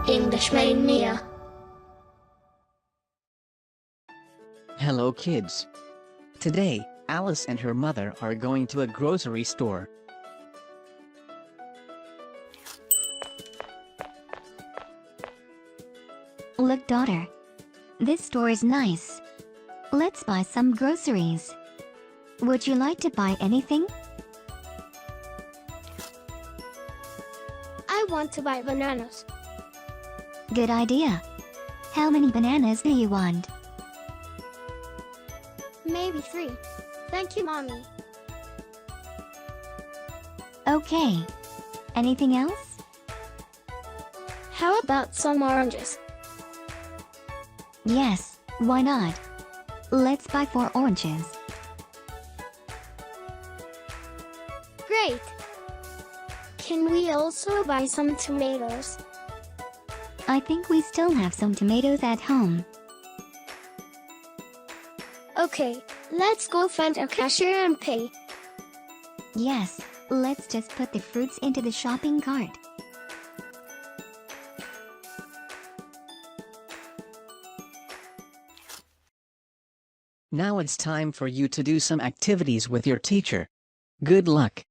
EnglishMania. Hello kids. Today, Alice and her mother are going to a grocery store. Look, daughter. This store is nice. Let's buy some groceries. Would you like to buy anything? I want to buy bananas. Good idea. How many bananas do you want? Maybe 3. Thank you, Mommy. Okay. Anything else? How about some oranges? Yes, why not? Let's buy 4 oranges. Great! Can we also buy some tomatoes? I think we still have some tomatoes at home. Okay, let's go find a cashier and pay. Yes, let's just put the fruits into the shopping cart. Now it's time for you to do some activities with your teacher. Good luck.